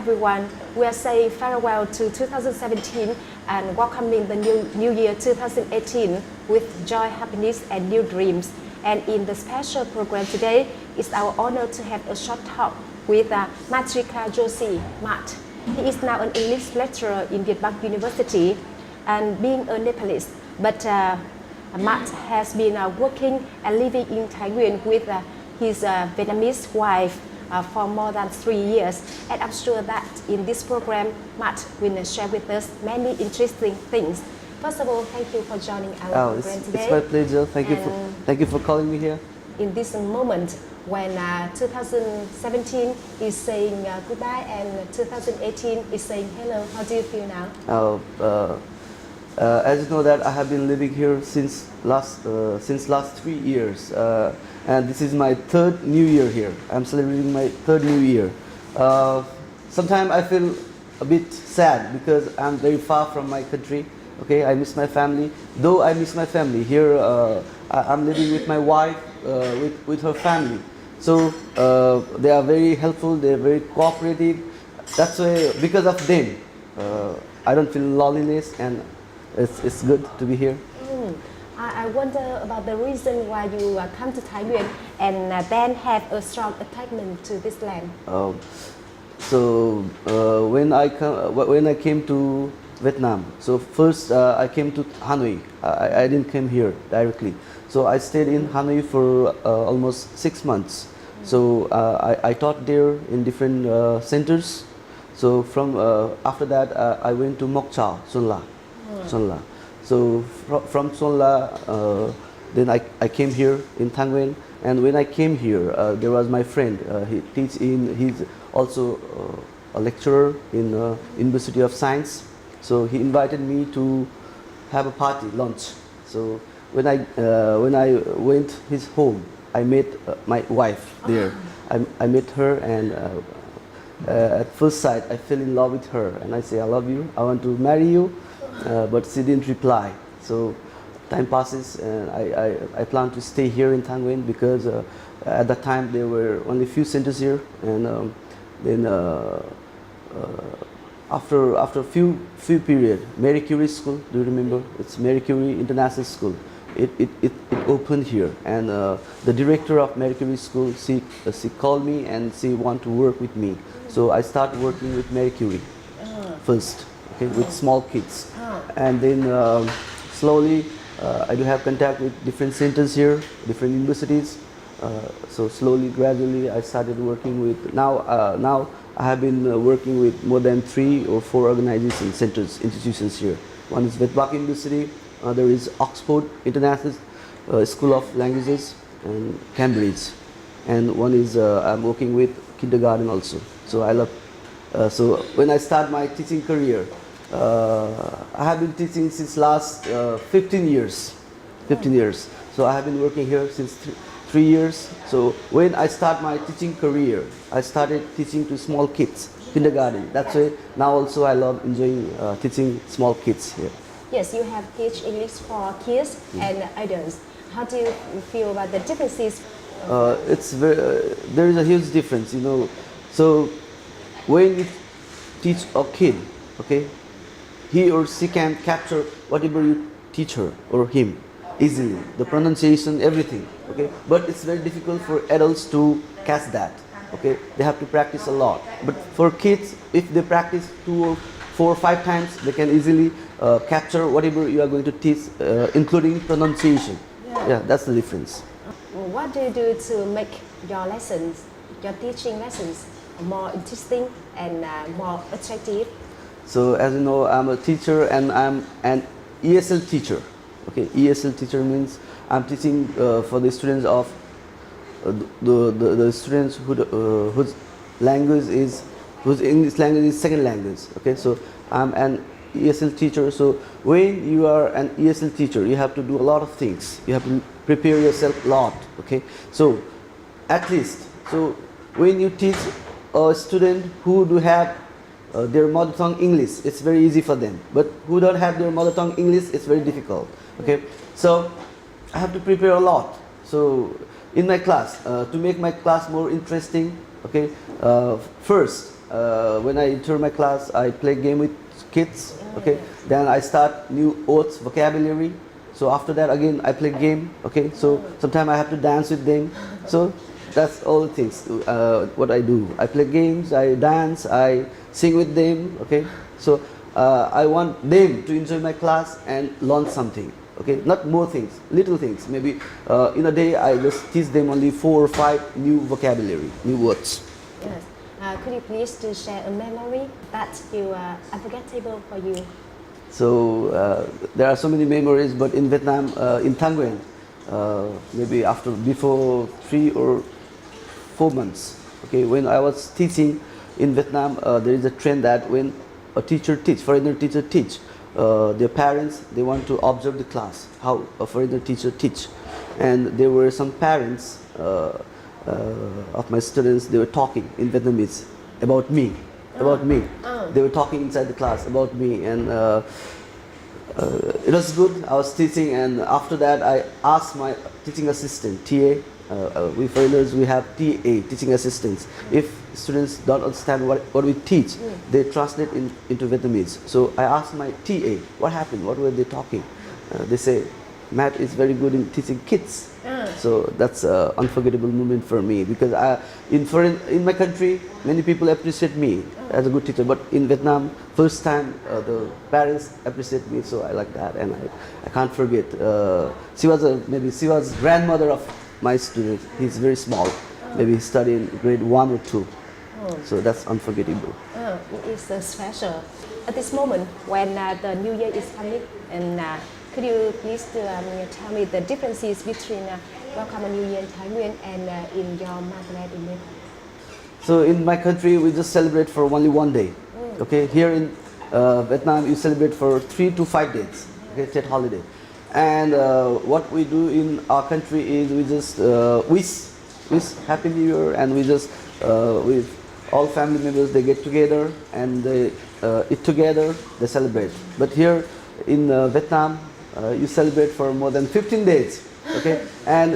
everyone. We are saying farewell to 2017 and welcoming the new year 2018 with joy, happiness and new dreams. And in the special program today, it's our honor to have a short talk with Matrika Joshi, Mat. He is now an English lecturer in Viet Bac University and being a Nepalese. But Mat has been working and living in Thai Nguyen with his Vietnamese wife for more than 3 years. And I'm sure that in this program, Mat will share with us many interesting things. First of all, thank you for joining our program today. It's my pleasure. Thank you for calling me here. In this moment when 2017 is saying goodbye and 2018 is saying hello, how do you feel now? As you know that I have been living here since last 3 years, and this is my third New Year here. I'm celebrating my third New Year. Sometimes I feel a bit sad because I'm very far from my country. Okay, I miss my family. Though I miss my family here, I'm living with my wife, with her family. So they are very helpful. They are very cooperative. That's why, because of them, I don't feel loneliness, and it's good to be here. I wonder about the reason why you come to Thai Nguyen and then have a strong attachment to this land. When I came to Vietnam, so first I came to Hanoi. I didn't come here directly. So I stayed in Hanoi for almost 6 months. So I taught there in different centers. So after that I went to Mok Chau, Son La. So from Son La, then I came here in Thai Nguyen. And when I came here, there was my friend. He's also a lecturer in University of Science. So he invited me to have a party, lunch. So when I went his home, I met my wife there. I met her, and at first sight I fell in love with her, and I say, I love you, I want to marry you, but she didn't reply. So time passes, and I plan to stay here in Thai Nguyen because at that time there were only few centers here, and then after few period, Marie Curie School, do you remember? It's Marie Curie International School. It opened here, and the director of Marie Curie School, she called me and she want to work with me. So I started working with Marie Curie first, okay, with small kids, and then slowly I do have contact with different centers here, different universities. So slowly, gradually, I started working with. Now I have been working with more than 3 or 4 organizations, centers, institutions here. One is Viet Bac University. There is Oxford International School of Languages and Cambridge, and one is I'm working with kindergarten also. So I love. So when I start my teaching career, I have been teaching since last 15 years. 15 years. So I have been working here since 3 years. So when I start my teaching career, I started teaching to small kids, kindergarten. That's why now also I love enjoying teaching small kids here. Yes, you have teach English for kids and adults. How do you feel about the differences? There is a huge difference, you know. So when you teach a kid, okay, he or she can capture whatever you teach her or him easily, the pronunciation, everything, okay. But it's very difficult for adults to catch that, okay. They have to practice a lot. But for kids, if they practice 2 or 4 or 5 times, they can easily capture whatever you are going to teach, including pronunciation. Yeah, that's the difference. What do you do to make your lessons, your teaching lessons, more interesting and more attractive? So as you know, I'm a teacher and I'm an ESL teacher. Okay, ESL teacher means I'm teaching for the students of the students whose English language is second language. Okay, so I'm an ESL teacher. So when you are an ESL teacher, you have to do a lot of things. You have to prepare yourself a lot. Okay, so at least, so when you teach a student who do have their mother tongue English, it's very easy for them. But who don't have their mother tongue English, it's very difficult. Okay, so I have to prepare a lot. So in my class, to make my class more interesting, okay, first when I enter my class, I play game with kids. Okay, then I start new words, vocabulary. So after that, again, I play game. Okay, so sometimes I have to dance with them. So that's all the things what I do. I play games, I dance, I sing with them. Okay, so I want them to enjoy my class and learn something. Okay, not more things, little things. Maybe in a day I just teach them only 4 or 5 new vocabulary, new words. Yes. Could you please to share a memory that you unforgettable for you? So there are so many memories, but in Vietnam, in Thai Nguyen, maybe before 3 or 4 months. Okay, when I was teaching in Vietnam, there is a trend that when a teacher teach, foreigner teacher teach, their parents, they want to observe the class, how a foreigner teacher teach. And there were some parents of my students, they were talking in Vietnamese about me, They were talking inside the class about me, and it was good. I was teaching, and after that I asked my teaching assistant, TA, we foreigners, we have TA, teaching assistants. If students don't understand what we teach, they translate into Vietnamese. So I asked my TA, what happened? What were they talking? They say, Matt is very good in teaching kids. So that's an unforgettable moment for me, because in my country, many people appreciate me as a good teacher, but in Vietnam, first time the parents appreciate me, so I like that, and I can't forget. She was grandmother of my student. He's very small, maybe he studied in grade 1 or 2. So that's unforgettable. It is special. At this moment, when the New Year is coming, and could you please tell me the differences between Welcome a New Year in Thai Nguyen and in your motherland in Nepal? So in my country, we just celebrate for only 1 day. Okay, here in Vietnam, you celebrate for 3 to 5 days. Okay, state holiday. And what we do in our country is we just wish Happy New Year, and we just with all family members, they get together and they eat together, they celebrate. But here in Vietnam, you celebrate for more than 15 days. Okay, and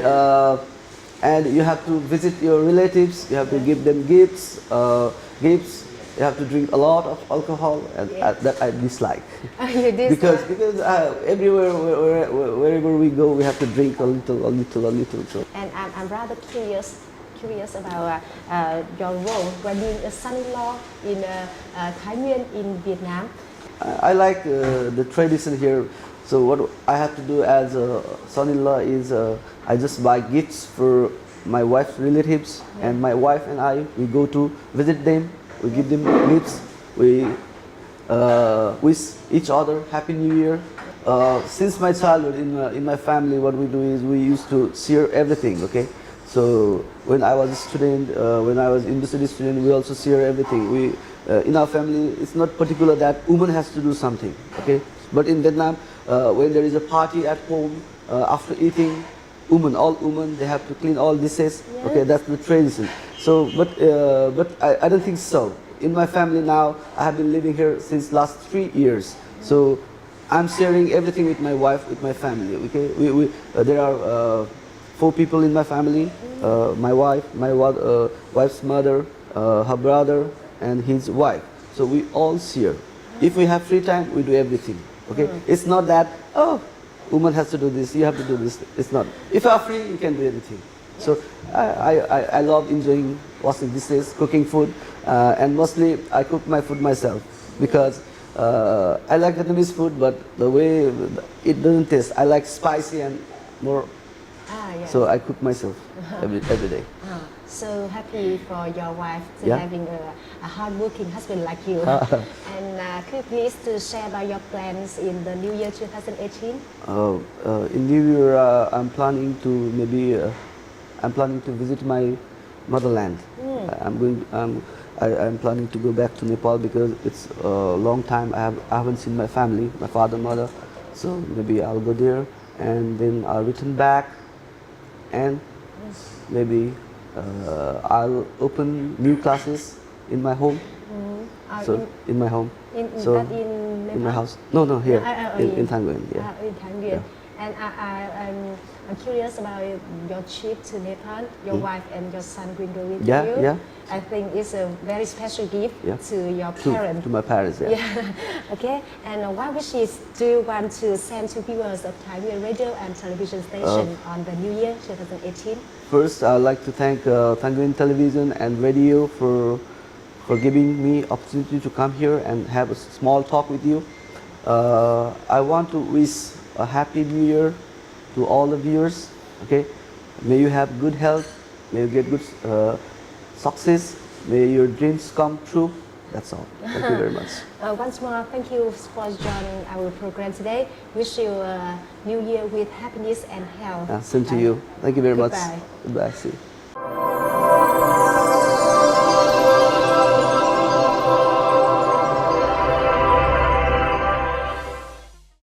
you have to visit your relatives, you have to give them gifts, you have to drink a lot of alcohol, and that I dislike. because everywhere, wherever we go, we have to drink a little. So. And I'm rather curious about your role when being a son-in-law in Thái Nguyên in Vietnam. I like the tradition here. So what I have to do as a son-in-law is I just buy gifts for my wife's relatives, and my wife and I, we go to visit them, we give them gifts, we wish each other Happy New Year. Since my childhood in my family, what we do is we used to share everything. Okay, so when I was a student, when I was university student, we also share everything. We in our family, it's not particular that woman has to do something. Okay, but in Vietnam, when there is a party at home, after eating, all women, they have to clean all dishes. Okay, that's the tradition. So, but I don't think so. In my family now, I have been living here since last 3 years. So, I'm sharing everything with my wife, with my family. Okay, there are 4 people in my family. My wife, wife's mother, her brother, and his wife. So we all share. If we have free time, we do everything. Okay, it's not that woman has to do this, you have to do this. It's not. If you are free, you can do everything. So I love enjoying washing dishes, cooking food, and mostly I cook my food myself, because I like Vietnamese food, but the way it doesn't taste. I like spicy and more. So I cook myself every day. So happy for your wife to having a hard-working husband like you. And could you please to share about your plans in the New Year 2018? In New Year, I'm planning to visit my motherland. I'm planning to go back to Nepal, because it's a long time I haven't seen my family, my father, mother. So maybe I'll go there, and then I'll return back, and maybe I'll open new classes in my home. In my home. In my house. No, here in Thai Nguyen. In Thai Nguyen. And I'm curious about your trip to Nepal, your wife and your son Nguyên go with Yeah, you. yeah. I think it's a very special gift Yeah. to your parents. To my parents, yeah. Yeah. Okay. And what wishes do you want to send to viewers of Thai Nguyen radio and television station on the New Year 2018? First, I'd like to thank Thai Nguyen television and radio for giving me opportunity to come here and have a small talk with you. I want to wish a happy New Year to all the viewers. Okay, may you have good health, may you get good success, may your dreams come true. That's all. Thank you very much. Once more, thank you for joining our program today. Wish you a new year with happiness and health. Same to you. Thank you very much. Goodbye. Goodbye. See you.